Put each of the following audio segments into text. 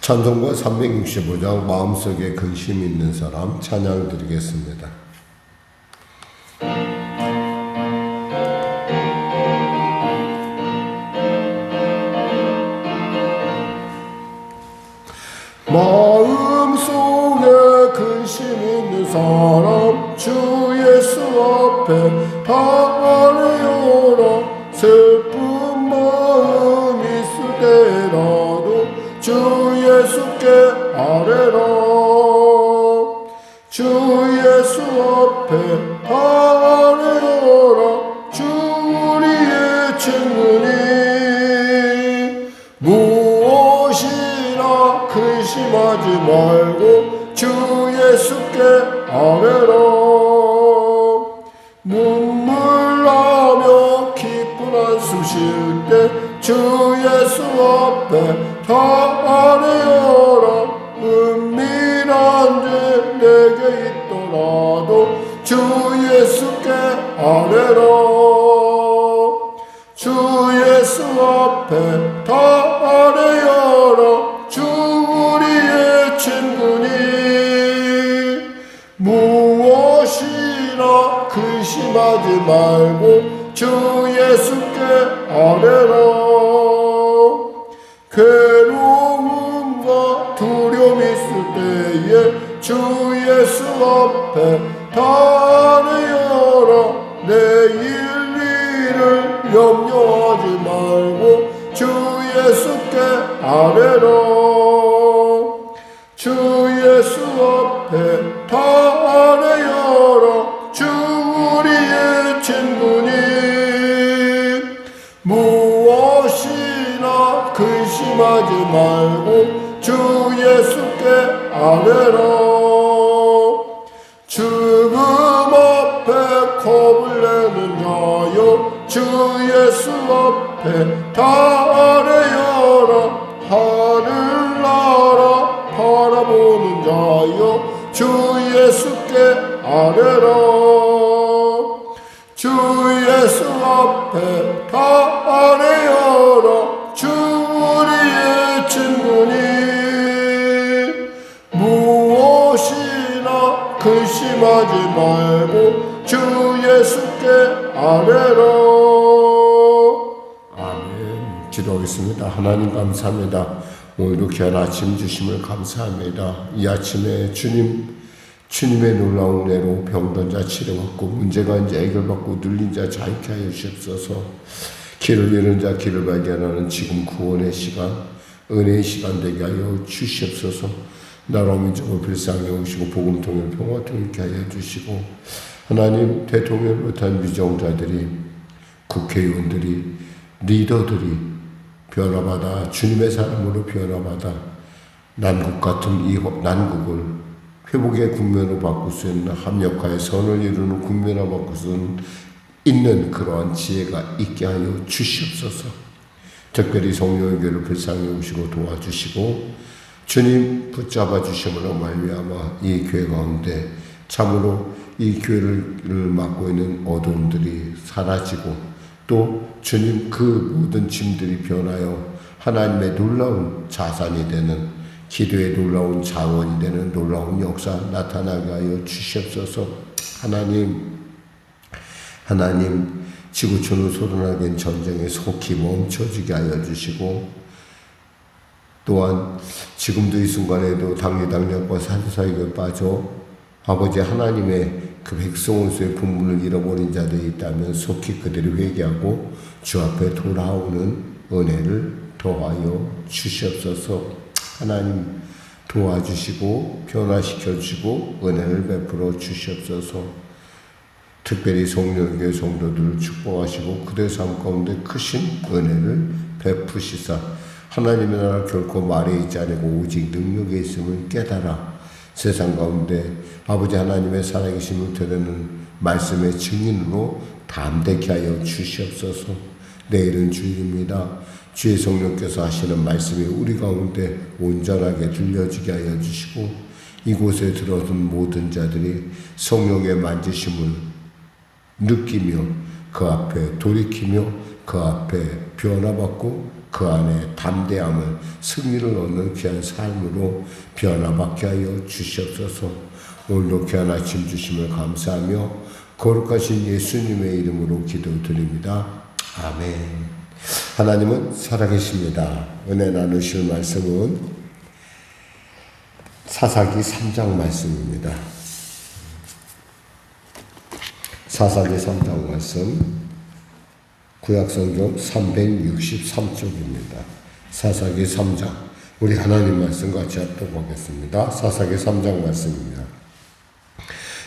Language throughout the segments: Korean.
찬송가 365장 마음속에 근심 있는 사람 찬양 드리겠습니다. 마음속에 근심 있는 사람 주 예수 앞에 바라여라. 슬픈 마음 있을 때라도 주 예수께 아뢰라. 주 예수 앞에 아뢰어라. 주 우리의 친구니 무엇이나 근심하지 말고 주 예수께 아뢰라. 눈물 나며 기쁜 한숨 쉴 때 주 예수 앞에 다 아뢰어라. 은밀한 죄 내게 있더라도 주 예수께 아뢰라. 주 예수 앞에 다 아뢰어라. 주 우리의 친구니 무엇이나 근심하지 말고 주 예수께 아뢰라. 괴로움과 두려움 있을 때에 주 예수 앞에 다 아뢰어라. 내일 일을 염려하지 말고 주 예수께 아뢰라. 주 예수 앞에 다 아뢰어라. 주 우리의 친구니 무엇이나 근심하지 말고 주 예수께 아뢰라. 죽음 앞에 겁을 내는 자여 주 예수 앞에 다 아뢰어라. 하늘나라 바라보는 자여 주 예수께 아뢰라. 주 예수 앞에 다 아뢰어라. 주 우리의 친구니 무엇이나 근심하지 말고 주 예수께 아뢰라. 아멘. 기도하겠습니다. 하나님 감사합니다. 오늘도 귀한 아침 주심을 감사합니다. 이 아침에 주님의 놀라운 은혜로 병든 자 치료받고 문제가 이제 해결받고 눌린 자 자유케 하여 주옵소서. 길을 잃은 자 길을 발견하는 지금 구원의 시간, 은혜의 시간 되게 하여 주시옵소서. 나라 민족을 불쌍히 오시고 복음 통일 평화 통일케 하여 주시고, 하나님 대통령을 못한 위정자들이, 국회의원들이, 리더들이 변화받아 주님의 사람으로 변화받아 난국 같은 이 난국을 회복의 국면으로 바꿀 수 있는 합력하여 선을 이루는 국면으로 바꿀 수 있는 그러한 지혜가 있게 하여 주시옵소서. 특별히 성령의 교회를 불쌍히 오시고 도와주시고 주님 붙잡아 주심으로 말미암아 이 교회 가운데 참으로 이 교회를 맡고 있는 어두움들이 사라지고 또 주님 그 모든 짐들이 변하여 하나님의 놀라운 자산이 되는, 기도의 놀라운 자원이 되는 놀라운 역사 나타나게 하여 주시옵소서. 하나님 지구촌을 소란하게 된 전쟁에 속히 멈춰지게 하여 주시고, 또한 지금도 이 순간에도 당리당략과 산사에게 빠져 아버지 하나님의 그 백성원수의 분문을 잃어버린 자들이 있다면 속히 그들이 회개하고 주 앞에 돌아오는 은혜를 더하여 주시옵소서. 하나님 도와주시고 변화시켜 주시고 은혜를 베풀어 주시옵소서. 특별히 성령교회 성도들을 축복하시고 그들 삶 가운데 크신 은혜를 베푸시사 하나님의 나라 결코 말에 있지 않고 오직 능력에 있음을 깨달아 세상 가운데 아버지 하나님의 살아계심을 드러내는 말씀의 증인으로 담대케 하여 주시옵소서. 내일은 주일입니다. 주의 성령께서 하시는 말씀이 우리 가운데 온전하게 들려지게 하여 주시고 이곳에 들어선 모든 자들이 성령의 만지심을 느끼며 그 앞에 돌이키며 그 앞에 변화받고 그 안에 담대함을 승리를 얻는 귀한 삶으로 변화받게 하여 주시옵소서. 오늘도 귀한 아침 주심을 감사하며 거룩하신 예수님의 이름으로 기도드립니다. 아멘. 하나님은 살아계십니다. 은혜 나누실 말씀은 사사기 3장 말씀입니다. 사사기 3장 말씀 구약성경 363쪽입니다. 사사기 3장 우리 하나님 말씀 같이 합독하겠습니다. 사사기 3장 말씀입니다.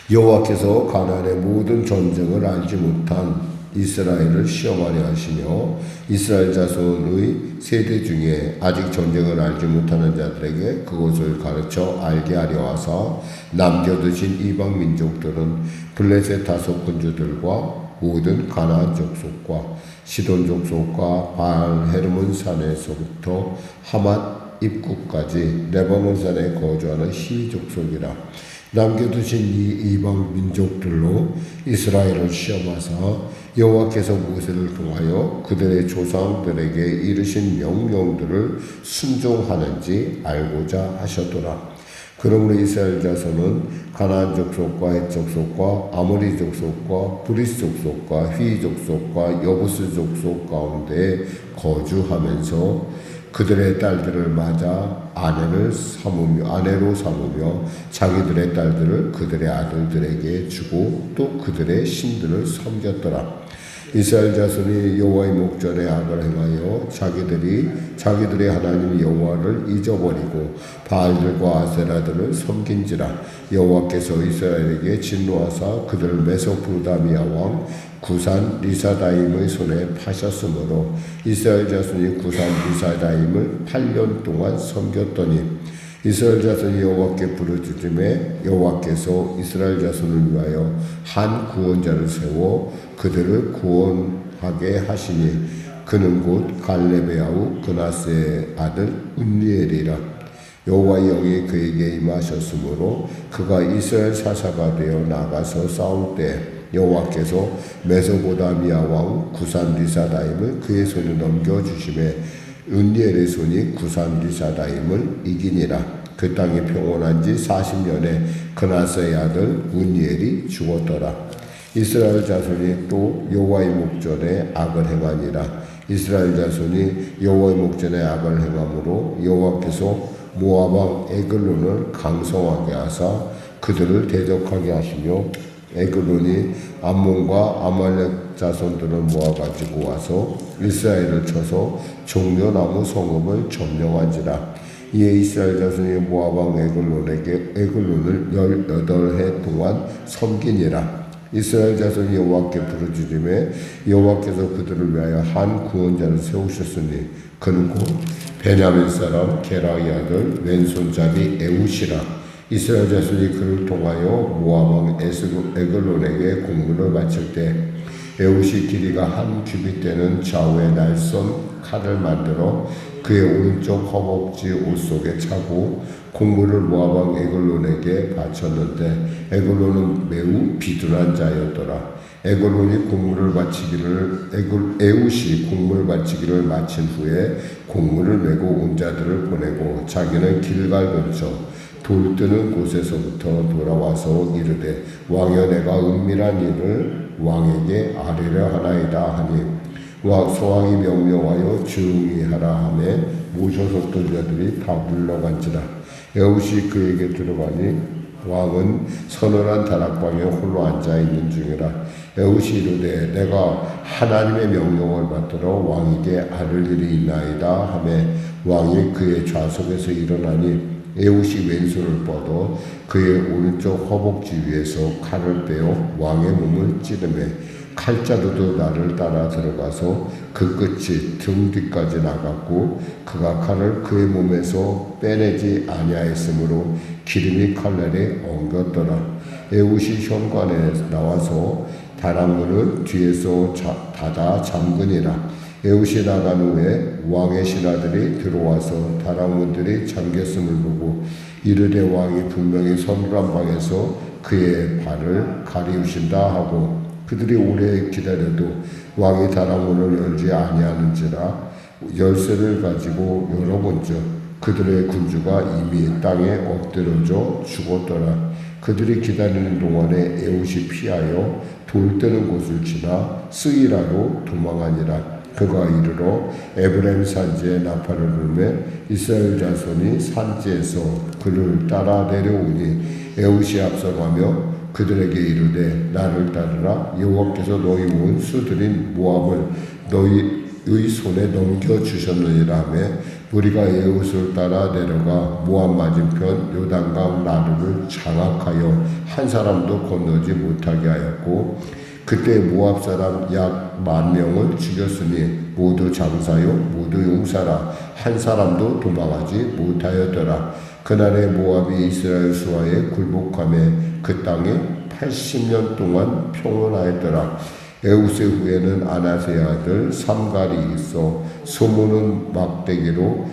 여호와께서 가나안의 모든 전쟁을 알지 못한 이스라엘을 시험하려 하시며 이스라엘 자손의 세대 중에 아직 전쟁을 알지 못하는 자들에게 그것을 가르쳐 알게 하려 하사 남겨두신 이방 민족들은 블레셋 다섯 군주들과 모든 가나안 족속과 시돈 족속과 바알 헤르몬 산에서부터 하맛 입구까지 레바논 산에 거주하는 시 족속이라. 남겨두신 이 이방 민족들로 이스라엘을 시험하사 여호와께서 모세를 통하여 그들의 조상들에게 이르신 명령들을 순종하는지 알고자 하셨더라. 그러므로 이스라엘 자손은 가나안 족속과 헷 족속과 아모리 족속과 브리스 족속과 휘 족속과 여부스 족속 가운데 거주하면서 그들의 딸들을 맞아 아내로 삼으며 자기들의 딸들을 그들의 아들들에게 주고 또 그들의 신들을 섬겼더라. 이스라엘 자손이 여호와의 목전에 악을 행하여 자기들의 하나님 여호와를 잊어버리고 바알들과 아세라들을 섬긴지라. 여호와께서 이스라엘에게 진노하사 그들을 메소포타미아 왕 구산 리사다임의 손에 파셨으므로 이스라엘 자손이 구산 리사다임을 8년 동안 섬겼더니 이스라엘 자손이 여호와께 부르짖음에 여호와께서 이스라엘 자손을 위하여 한 구원자를 세워 그들을 구원하게 하시니 그는 곧 갈렙의 아우 그나스의 아들 운니엘이라. 여호와의 영이 그에게 임하셨으므로 그가 이스라엘 사사가 되어 나가서 싸울 때 여호와께서 메소포타미아 왕 구산 리사다임을 그의 손에 넘겨주심에 운니엘의 손이 구산 리사다임을 이기니라. 그 땅이 평온한 지 40년에 그나스의 아들 운니엘이 죽었더라. 이스라엘 자손이 또 여호와의 목전에 악을 행하니라. 이스라엘 자손이 여호와의 목전에 악을 행함으로 여호와께서 모압 왕 에글론을 강성하게 하사 그들을 대적하게 하시며 에글론이 암몬과 아말렉 자손들을 모아가지고 와서 이스라엘을 쳐서 종려나무 성읍을 점령한지라. 이에 이스라엘 자손이 모압 왕 에글론을 18해 동안 섬기니라. 이스라엘 자손이 여호와께 부르짖음에 여호와께서 그들을 위하여 한 구원자를 세우셨으니 그는 곧 베냐민 사람 게라의 아들 왼손잡이 에웃이라. 이스라엘 자손이 그를 통하여 모압 왕 에글론에게 공문을 바칠 때 에웃이 길이가 한 규빗 되는 좌우의 날선 칼을 만들어 그의 오른쪽 허벅지 옷 속에 차고 공문을 모압 왕 에글론에게 바쳤는데 에글론은 매우 비둔한 자였더라. 에웃이 공문을 바치기를 마친 후에 공문을 메고 온 자들을 보내고 자기는 길갈 근처 돌 뜨는 곳에서부터 돌아와서 이르되 왕여 내가 은밀한 일을 왕에게 아뢰려 하나이다 하니 소왕이 명령하여 조용히 하라 하매 모셔섰던 자들이 다 물러간지라. 에웃이 그에게 들어가니 왕은 서늘한 다락방에 홀로 앉아있는 중이라. 에웃이 이르되 내가 하나님의 명령을 받들어 왕에게 아뢰 일이 있나이다 하매 왕이 그의 좌석에서 일어나니 에웃이 왼손을 뻗어 그의 오른쪽 허벅지 위에서 칼을 빼어 왕의 몸을 찌르매 칼자루도 나를 따라 들어가서 그 끝이 등 뒤까지 나갔고 그가 칼을 그의 몸에서 빼내지 아니하였으므로 기름이 칼날에 엉겼더라. 에웃이 현관에 나와서 다락문을 뒤에서 닫아 잠그니라. 에웃이 나간 후에 왕의 신하들이 들어와서 다락문들이 잠겼음을 보고 이르되 왕이 분명히 서늘한 방에서 그의 발을 가리우신다 하고 그들이 오래 기다려도 왕이 다락문을 열지 아니하는지라 열쇠를 가지고 열어본즉 그들의 군주가 이미 땅에 엎드러져 죽었더라. 그들이 기다리는 동안에 에웃이 피하여 돌 뜨는 곳을 지나 스이라로 도망하니라. 그가 이르러 에브라임 산지에 나팔을 불매 이스라엘 자손이 산지에서 그를 따라 내려오니 에웃이 앞서가며 그들에게 이르되 나를 따르라. 여호와께서 너희 모은 수들인 모압을 너희의 손에 넘겨주셨느니라 하며 무리가 에웃을 따라 내려가 모압 맞은편 요단강 나루를 장악하여 한 사람도 건너지 못하게 하였고 그때 모압 사람 약 10,000명을 죽였으니 모두 장사요 모두 용사라. 한 사람도 도망하지 못하였더라. 그날에 모압이 이스라엘 수하에 굴복하며 그 땅에 80년 동안 평온하였더라. 에웃의 후에는 아나세의 아들 삼갈이 있어 소모는 막대기로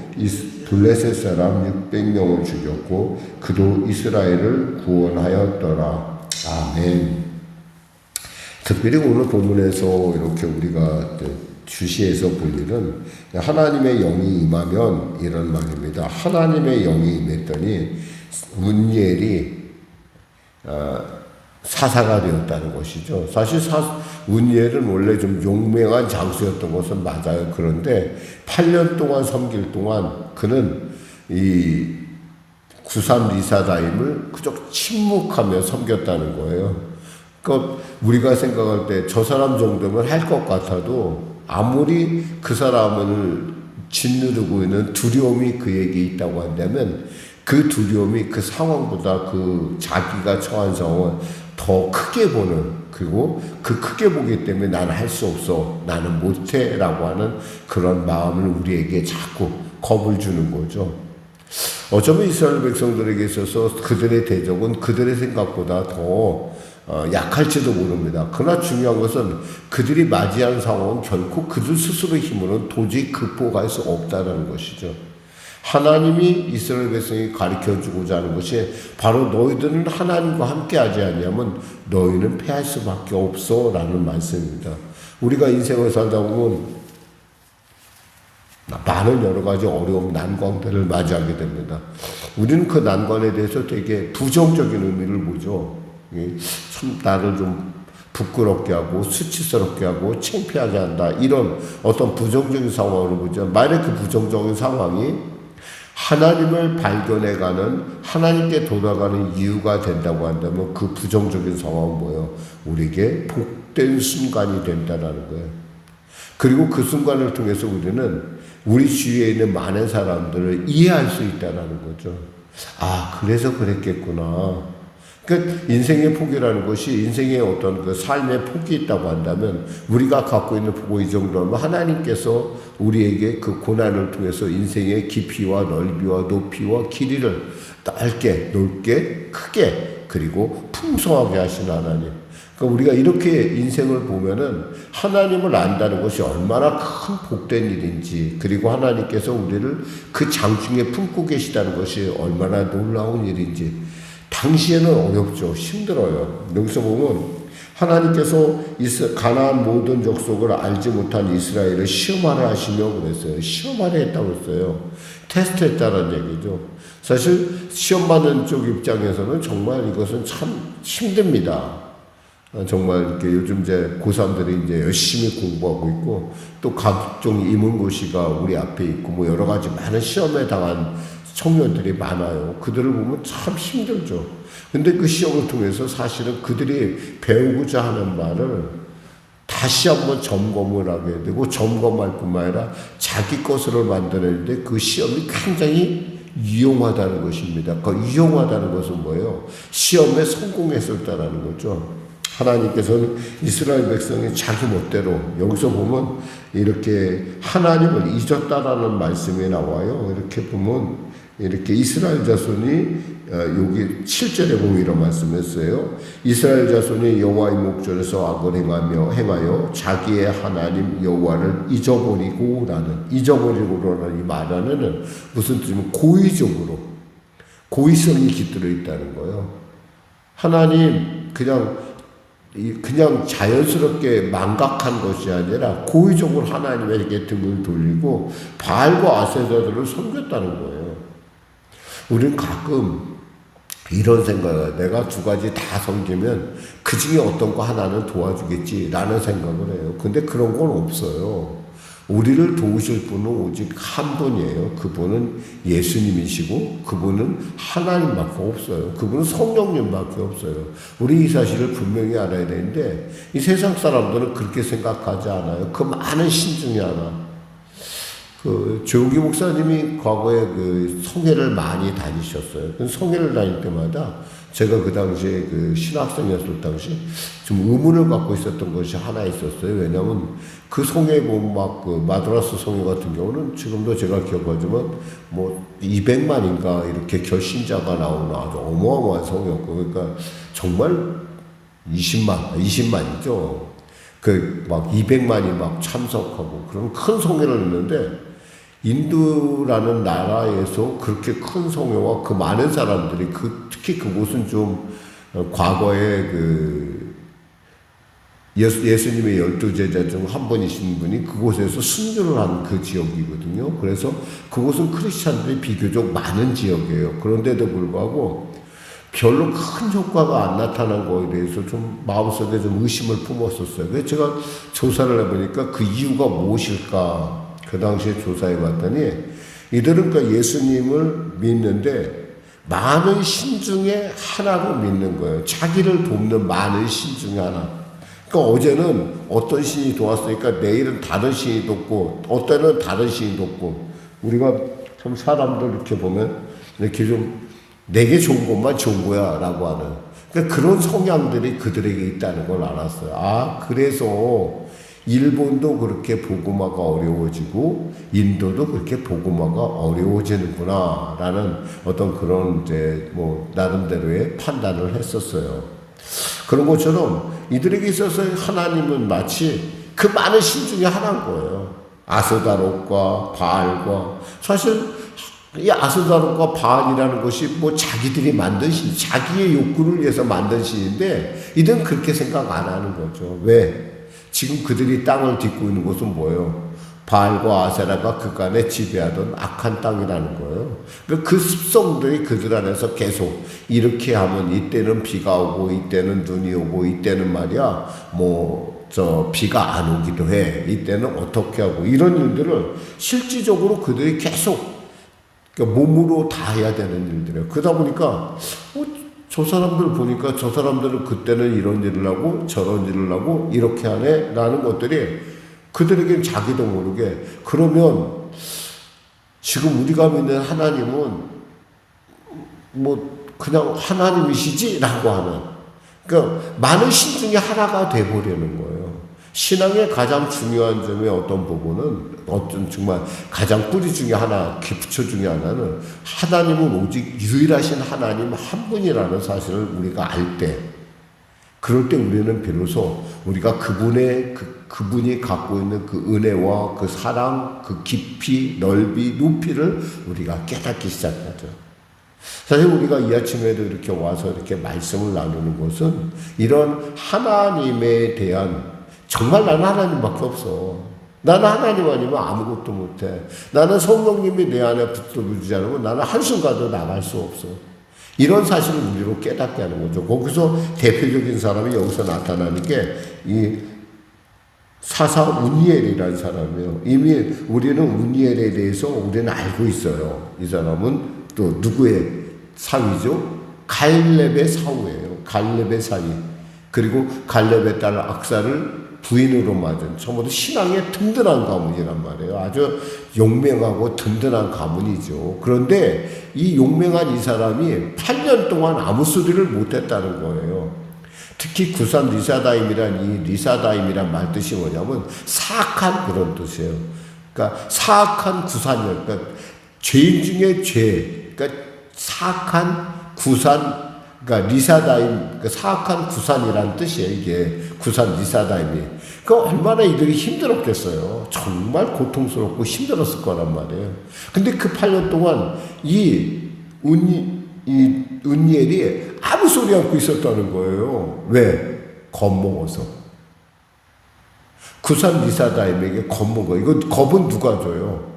블레셋 사람 600명을 죽였고 그도 이스라엘을 구원하였더라. 아멘. 특별히 오늘 본문에서 이렇게 우리가 주시해서 볼 일은 하나님의 영이 임하면 이런 말입니다. 하나님의 영이 임했더니 문예엘이 사사가 되었다는 것이죠. 사실 문예엘은 원래 좀 용맹한 장수였던 것은 맞아요. 그런데 8년 동안 섬길 동안 그는 이 구삼 리사다임을 그저 침묵하며 섬겼다는 거예요. 그러니까 우리가 생각할 때 저 사람 정도면 할 것 같아도 아무리 그 사람을 짓누르고 있는 두려움이 그에게 있다고 한다면 그 두려움이 그 상황보다 그 자기가 처한 상황을 더 크게 보는, 그리고 그 크게 보기 때문에 나는 할 수 없어, 나는 못해 라고 하는 그런 마음을 우리에게 자꾸 겁을 주는 거죠. 어쩌면 이스라엘 백성들에게 있어서 그들의 대적은 그들의 생각보다 더 약할지도 모릅니다. 그러나 중요한 것은 그들이 맞이한 상황은 결코 그들 스스로의 힘으로는 도저히 극복할 수 없다는 것이죠. 하나님이 이스라엘 백성이 가르쳐주고자 하는 것이 바로 너희들은 하나님과 함께하지 않으면 너희는 패할 수밖에 없어 라는 말씀입니다. 우리가 인생을 살다 보면 많은 여러 가지 어려움, 난관들을 맞이하게 됩니다. 우리는 그 난관에 대해서 되게 부정적인 의미를 보죠. 참 나를 좀 부끄럽게 하고 수치스럽게 하고 창피하게 한다, 이런 어떤 부정적인 상황으로 보죠. 만약 그 부정적인 상황이 하나님을 발견해가는, 하나님께 돌아가는 이유가 된다고 한다면 그 부정적인 상황은 뭐예요? 우리에게 복된 순간이 된다는 거예요. 그리고 그 순간을 통해서 우리는 우리 주위에 있는 많은 사람들을 이해할 수 있다는 거죠. 아, 그래서 그랬겠구나. 그러니까 인생의 폭이라는 것이, 인생의 어떤 그 삶의 폭이 있다고 한다면 우리가 갖고 있는 폭이 이 정도면 하나님께서 우리에게 그 고난을 통해서 인생의 깊이와 넓이와 높이와 길이를 넓게, 넓게, 크게, 그리고 풍성하게 하신 하나님. 그러니까 우리가 이렇게 인생을 보면은 하나님을 안다는 것이 얼마나 큰 복된 일인지, 그리고 하나님께서 우리를 그 장중에 품고 계시다는 것이 얼마나 놀라운 일인지, 당시에는 어렵죠. 힘들어요. 여기서 보면 하나님께서 가나안 모든 족속을 알지 못한 이스라엘을 시험하려 하시며 그랬어요. 시험하려 했다고 했어요. 테스트했다는 얘기죠. 사실 시험받는 쪽 입장에서는 정말 이것은 참 힘듭니다. 정말 이렇게 요즘 이제 고3들이 이제 열심히 공부하고 있고, 또 각종 임은고시가 우리 앞에 있고, 뭐 여러 가지 많은 시험에 당한 청년들이 많아요. 그들을 보면 참 힘들죠. 근데 그 시험을 통해서 사실은 그들이 배우고자 하는 바를 다시 한번 점검을 하게 되고, 점검할 뿐만 아니라 자기 것으로 만들어내는데 그 시험이 굉장히 유용하다는 것입니다. 그 유용하다는 것은 뭐예요? 시험에 성공했었다는 거죠. 하나님께서는 이스라엘 백성이 자기 멋대로, 여기서 보면 이렇게 하나님을 잊었다라는 말씀이 나와요. 이렇게 보면 이렇게 이스라엘 자손이 여기 7절에 보면 이런 말씀했어요. 이스라엘 자손이 여호와의 목전에서 악을 행하여 자기의 하나님 여호와를 잊어버리고라는, 잊어버리고라는 이 말 안에는 무슨 뜻이냐면 고의적으로, 고의성이 깃들어 있다는 거예요. 하나님 그냥 그냥 자연스럽게 망각한 것이 아니라 고의적으로 하나님에게 등을 돌리고 바알과 아세라들을 섬겼다는 거예요. 우리는 가끔 이런 생각을, 내가 두 가지 다 섬기면 그 중에 어떤 거 하나는 도와주겠지라는 생각을 해요. 근데 그런 건 없어요. 우리를 도우실 분은 오직 한 분이에요. 그분은 예수님이시고 그분은 하나님밖에 없어요. 그분은 성령님밖에 없어요. 우리 이 사실을 분명히 알아야 되는데 이 세상 사람들은 그렇게 생각하지 않아요. 그 많은 신 중에 하나. 조용기 목사님이 과거에 성회를 많이 다니셨어요. 성회를 다닐 때마다 제가 그 당시에 신학생이었을 당시 좀 의문을 갖고 있었던 것이 하나 있었어요. 왜냐하면 그 성회 보면 마드라스 성회 같은 경우는 지금도 제가 기억하지만 200만인가 이렇게 결신자가 나오는 아주 어마어마한 성회였고, 그러니까 정말 20만이죠. 200만이 참석하고 그런 큰 성회를 했는데, 인도라는 나라에서 그렇게 큰 성회와 그 많은 사람들이 특히 그곳은 좀 과거에 예수님의 12제자 중 한 분이신 분이 그곳에서 순교를 한 그 지역이거든요. 그래서 그곳은 크리스찬들이 비교적 많은 지역이에요. 그런데도 불구하고 별로 큰 효과가 안 나타난 거에 대해서 좀 마음속에 좀 의심을 품었었어요. 그래서 제가 조사를 해보니까 그 이유가 무엇일까? 그 당시에 조사해 봤더니 이들은 예수님을 믿는데 많은 신 중에 하나로 믿는 거예요. 자기를 돕는 많은 신 중에 하나. 그러니까 어제는 어떤 신이 도왔으니까 내일은 다른 신이 돕고, 어때는 다른 신이 돕고, 우리가 좀 사람들 이렇게 보면 이렇게 좀 내게 좋은 것만 좋은 거야 라고 하는, 그러니까 그런 성향들이 그들에게 있다는 걸 알았어요. 그래서 일본도 그렇게 복음화가 어려워지고 인도도 그렇게 복음화가 어려워지는구나 라는 어떤 그런 나름대로의 판단을 했었어요. 그런 것처럼 이들에게 있어서 하나님은 마치 그 많은 신 중에 하나인 거예요. 아스다롯과 바알과, 사실 이 아스다롯과 바알이라는 것이 자기들이 만든 신, 자기의 욕구를 위해서 만든 신인데 이들은 그렇게 생각 안 하는 거죠. 왜? 지금 그들이 땅을 딛고 있는 곳은 뭐예요? 바알과 아세라가 그간에 지배하던 악한 땅이라는 거예요. 그 습성들이 그들 안에서 계속 이렇게 하면 이때는 비가 오고 이때는 눈이 오고 이때는 말이야 비가 안 오기도 해. 이때는 어떻게 하고 이런 일들을 실질적으로 그들이 계속 몸으로 다 해야 되는 일들이에요. 그러다 보니까 저 사람들 보니까 저 사람들은 그때는 이런 일을 하고 저런 일을 하고 이렇게 하네 라는 것들이 그들에겐 자기도 모르게, 그러면 지금 우리가 믿는 하나님은 그냥 하나님이시지 라고 하는, 그러니까 많은 신 중에 하나가 돼버리는 거예요. 신앙의 가장 중요한 점의 어떤 부분은, 정말 가장 뿌리 중에 하나, 기초초 중에 하나는 하나님은 오직 유일하신 하나님 한 분이라는 사실을 우리가 알 때, 그럴 때 우리는 비로소 우리가 그분이 갖고 있는 그 은혜와 그 사랑, 그 깊이, 넓이, 높이를 우리가 깨닫기 시작하죠. 사실 우리가 이 아침에도 이렇게 와서 이렇게 말씀을 나누는 것은 이런 하나님에 대한, 정말 나는 하나님밖에 없어. 나는 하나님 아니면 아무것도 못해. 나는 성령님이 내 안에 붙들어주지 않으면 나는 한순간도 나갈 수 없어. 이런 사실을 우리로 깨닫게 하는 거죠. 거기서 대표적인 사람이 여기서 나타나는 게 이 사사 운니엘이라는 사람이에요. 이미 우리는 운니엘에 대해서 우리는 알고 있어요. 이 사람은 또 누구의 사위죠? 갈렙의 사후예요. 갈렙의 사위. 그리고 갈렙의 딸 악사를 부인으로 맞은 처음부터 신앙의 든든한 가문이란 말이에요. 아주 용맹하고 든든한 가문이죠. 그런데 이 용맹한 이 사람이 8년 동안 아무 소리를 못했다는 거예요. 특히 구산 리사다임이란 이 리사다임이란 말 뜻이 뭐냐면 사악한 그런 뜻이에요. 그러니까 사악한 구산이요. 그러니까 죄인 중에 죄. 그러니까 사악한 구산. 그러니까 리사다임, 그 사악한 구산이라는 뜻이에요. 이게 구산 리사다임이. 그 얼마나 이들이 힘들었겠어요. 정말 고통스럽고 힘들었을 거란 말이에요. 근데 그 8년 동안 이 운니엘이 아무 소리 않고 있었다는 거예요. 왜? 겁먹어서. 구산 리사다임에게 겁먹어. 이거 겁은 누가 줘요?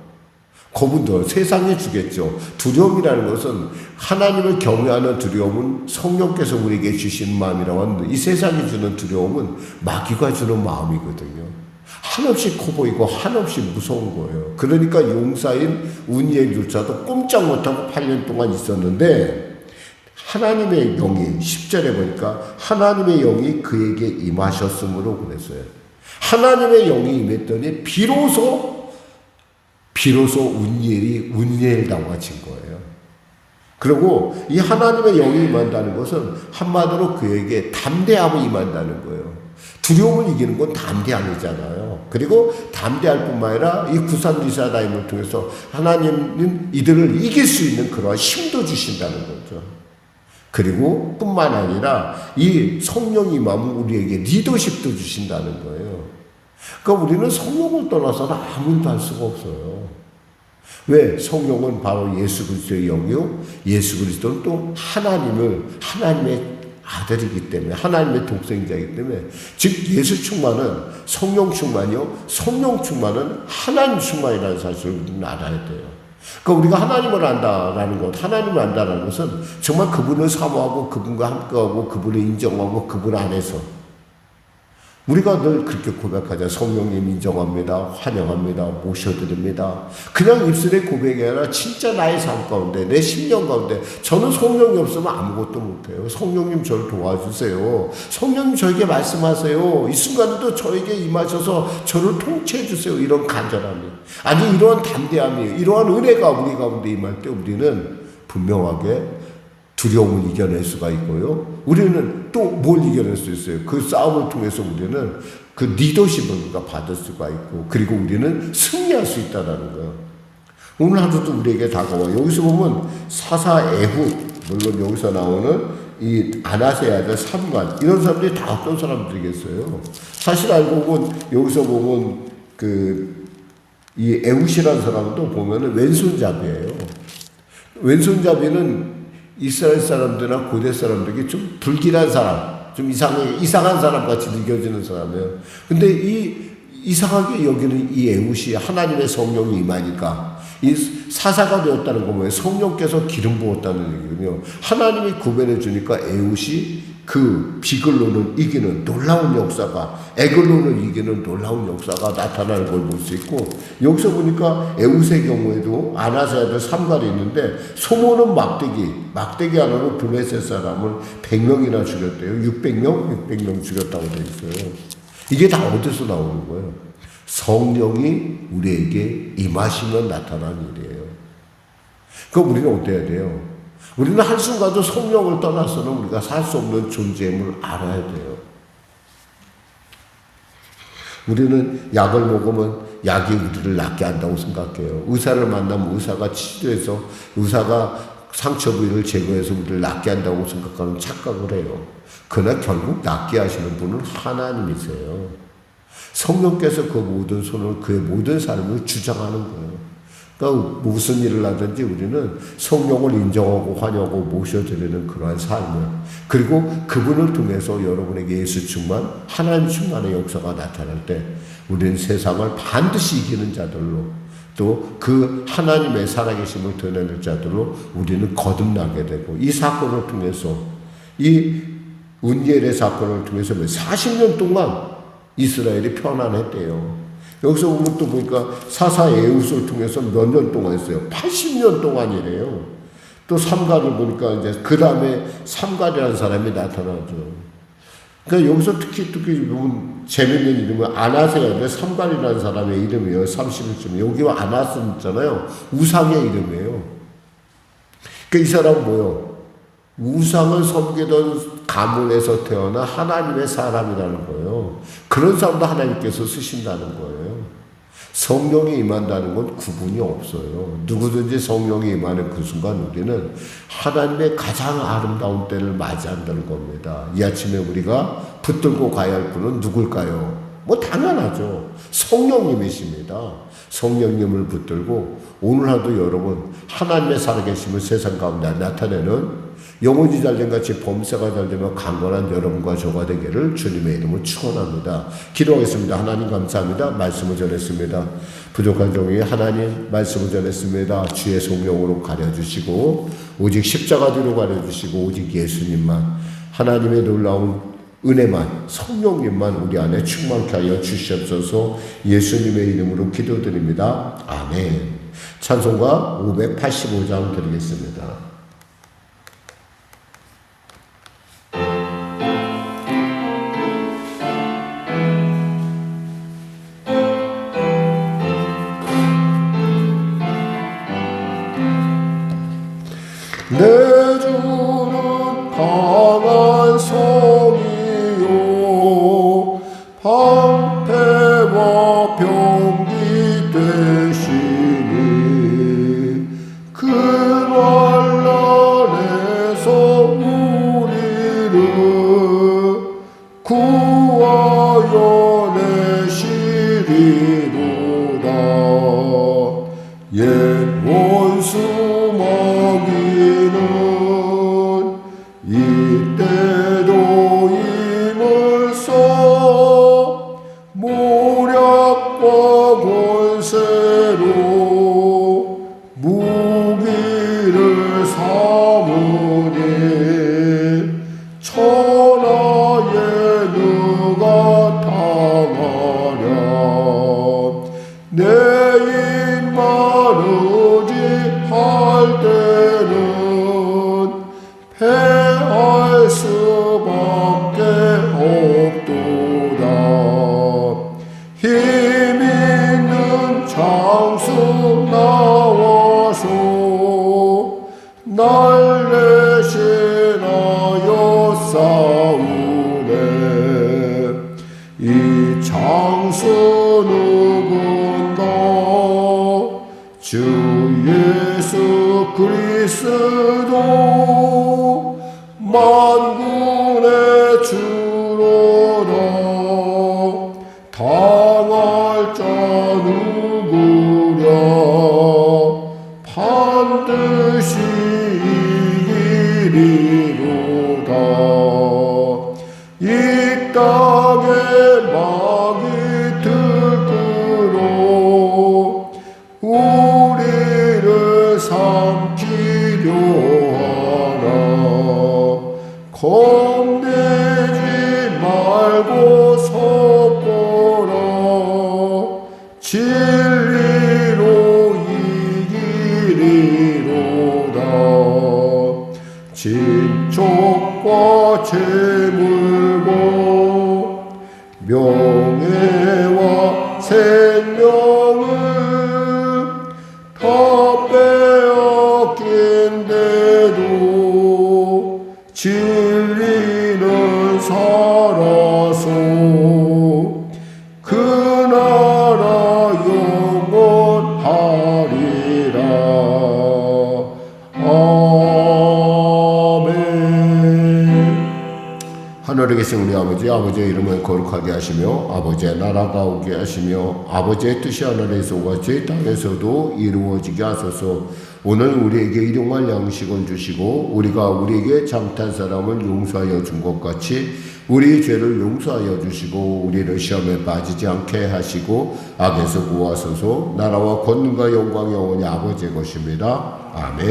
겁은 더 세상이 주겠죠. 두려움이라는 것은 하나님을 경외하는 두려움은 성령께서 우리에게 주신 마음이라고 하는데 이 세상이 주는 두려움은 마귀가 주는 마음이거든요. 한없이 커 보이고 한없이 무서운 거예요. 그러니까 용사인 운니엘 율자도 꼼짝 못하고 8년 동안 있었는데 하나님의 영이 10절에 보니까 하나님의 영이 그에게 임하셨으므로 그랬어요. 하나님의 영이 임했더니 비로소 운니엘이라고 하신 거예요. 그리고 이 하나님의 영이 임한다는 것은 한마디로 그에게 담대함이 임한다는 거예요. 두려움을 이기는 건 담대함이잖아요. 그리고 담대할 뿐만 아니라 이 구산 리사다임을 통해서 하나님은 이들을 이길 수 있는 그러한 힘도 주신다는 거죠. 그리고 뿐만 아니라 이 성령이 임하면 우리에게 리더십도 주신다는 거예요. 그러니까 우리는 성령을 떠나서는 아무 일도 할 수가 없어요. 왜? 성령은 바로 예수 그리스도의 영이요. 예수 그리스도는 또 하나님의 아들이기 때문에 하나님의 독생자이기 때문에 즉 예수 충만은 성령 충만이요. 성령 충만은 하나님 충만이라는 사실을 우리는 알아야 돼요. 그러니까 우리가 하나님을 안다라는 것, 하나님을 안다라는 것은 정말 그분을 사모하고 그분과 함께하고 그분을 인정하고 그분 안에서 우리가 늘 그렇게 고백하자. 성령님 인정합니다. 환영합니다. 모셔드립니다. 그냥 입술의 고백이 아니라 진짜 나의 삶 가운데 내 심령 가운데 저는 성령이 없으면 아무것도 못해요. 성령님 저를 도와주세요. 성령님 저에게 말씀하세요. 이 순간에도 저에게 임하셔서 저를 통치해 주세요. 이런 간절함이 아니 이러한 담대함이 이러한 은혜가 우리 가운데 임할 때 우리는 분명하게 두려움을 이겨낼 수가 있고요. 우리는 또 뭘 이겨낼 수 있어요? 그 싸움을 통해서 우리는 그 리더십을 우리가 받을 수가 있고 그리고 우리는 승리할 수 있다는 거예요. 오늘 하루도 우리에게 다가와. 여기서 보면 사사 에훗, 물론 여기서 나오는 이 아나세 아들 삼관 이런 사람들이 다 어떤 사람들이겠어요? 사실 알고 보면 여기서 보면 이 에훗이라는 사람도 보면은 왼손잡이에요. 왼손잡이는 이스라엘 사람들이나 고대 사람들에게 좀 불길한 사람, 좀 이상한 사람 같이 느껴지는 사람이에요. 근데 이상하게 여기는 이 에훗이 하나님의 성령이 임하니까 이 사사가 되었다는 거 뭐예요? 성령께서 기름 부었다는 얘기군요. 하나님이 구별해 주니까 에훗이 그 비글론을 이기는 놀라운 역사가, 에글론을 이기는 놀라운 역사가 나타나는 걸 볼 수 있고, 여기서 보니까 에훗의 경우에도 아나세 아들 삼갈이 있는데 소모는 막대기 하나로 블레셋 사람을 100명이나 죽였대요. 600명 죽였다고 돼 있어요. 이게 다 어디서 나오는 거예요? 성령이 우리에게 임하시면 나타나는 일이에요. 그럼 우리는 어때야 돼요? 우리는 한순간도 성령을 떠나서는 우리가 살 수 없는 존재임을 알아야 돼요. 우리는 약을 먹으면 약이 우리를 낫게 한다고 생각해요. 의사를 만나면 의사가 치료해서 의사가 상처 부위를 제거해서 우리를 낫게 한다고 생각하는 착각을 해요. 그러나 결국 낫게 하시는 분은 하나님이세요. 성령께서 그 모든 손을 그의 모든 삶을 주장하는 거예요. 그러니까 무슨 일을 하든지 우리는 성령을 인정하고 환영하고 모셔드리는 그러한 삶을, 그리고 그분을 통해서 여러분에게 예수 충만, 하나님 충만의 역사가 나타날 때 우리는 세상을 반드시 이기는 자들로, 또 그 하나님의 살아계심을 드러낼 자들로 우리는 거듭나게 되고, 이 사건을 통해서, 이 운니엘의 사건을 통해서 40년 동안 이스라엘이 편안했대요. 여기서 보면 또 보니까 사사 에훗을 통해서 몇 년 동안 했어요. 80년 동안이래요. 또 삼갈을 보니까 이제 그 다음에 삼갈이라는 사람이 나타나죠. 그러니까 여기서 특히 보면 재밌는 이름은 아나세아인데 삼갈이라는 사람의 이름이에요. 31점. 여기 아나스 있잖아요. 우상의 이름이에요. 그러니까 이 사람은 뭐예요? 우상을 섬기던 가문에서 태어나 하나님의 사람이라는 거예요. 그런 사람도 하나님께서 쓰신다는 거예요. 성령이 임한다는 건 구분이 없어요. 누구든지 성령이 임하는 그 순간 우리는 하나님의 가장 아름다운 때를 맞이한다는 겁니다. 이 아침에 우리가 붙들고 가야 할 분은 누굴까요? 뭐 당연하죠. 성령님이십니다. 성령님을 붙들고 오늘 하루 여러분 하나님의 살아계심을 세상 가운데 나타내는 영혼이 잘된 같이 범사가 잘되면 강건한 여러분과 저가 되기를 주님의 이름으로 축원합니다. 기도하겠습니다. 하나님 감사합니다. 말씀을 전했습니다. 부족한 종이 하나님 말씀을 전했습니다. 주의 성령으로 가려주시고 오직 십자가 뒤로 가려주시고 오직 예수님만, 하나님의 놀라운 은혜만, 성령님만 우리 안에 충만케 하여 주시옵소서. 예수님의 이름으로 기도드립니다. 아멘. 찬송가 585장 드리겠습니다. 내 주는 강한 성이요 방패와 병기 되시니 그 환난에서 우리를 구하여 내시리로다. 옛 원수 이때도 힘을 써 모략과 권세로 무기를 삼으니 천하에 누가 당하랴. 내 입만 의지할 때는 패할 수밖에 없도다. 힘 있는 장수 나와서 날 대신하여 싸우네. 이 장수 누군가 주 예수 그리스도 만군의 주로다. 당할 자 누구랴. 반드시 이기리로다. 이 땅에 막이 들끓어 우리를 삼키려 하나. 겁내지 말고 섰거라. 진리로 이기리로다. 진촉과 재물과 명예와 생명을 다 빼앗긴데도 진리는 살아서 그 나라 영원하리라. 아멘. 하늘에 계신 우리 아버지, 아버지의 이름을 거룩하게 하시며 아버지의 나라가 오게 하시며 아버지의 뜻이 하늘에서 같이 땅에서도 이루어지게 하소서. 오늘 우리에게 일용할 양식을 주시고 우리가 우리에게 잘못한 사람을 용서하여 준 것 같이 우리 죄를 용서하여 주시고 우리를 시험에 빠지지 않게 하시고 악에서 구하소서. 나라와 권능과 영광이 영원히 아버지의 것입니다. 아멘.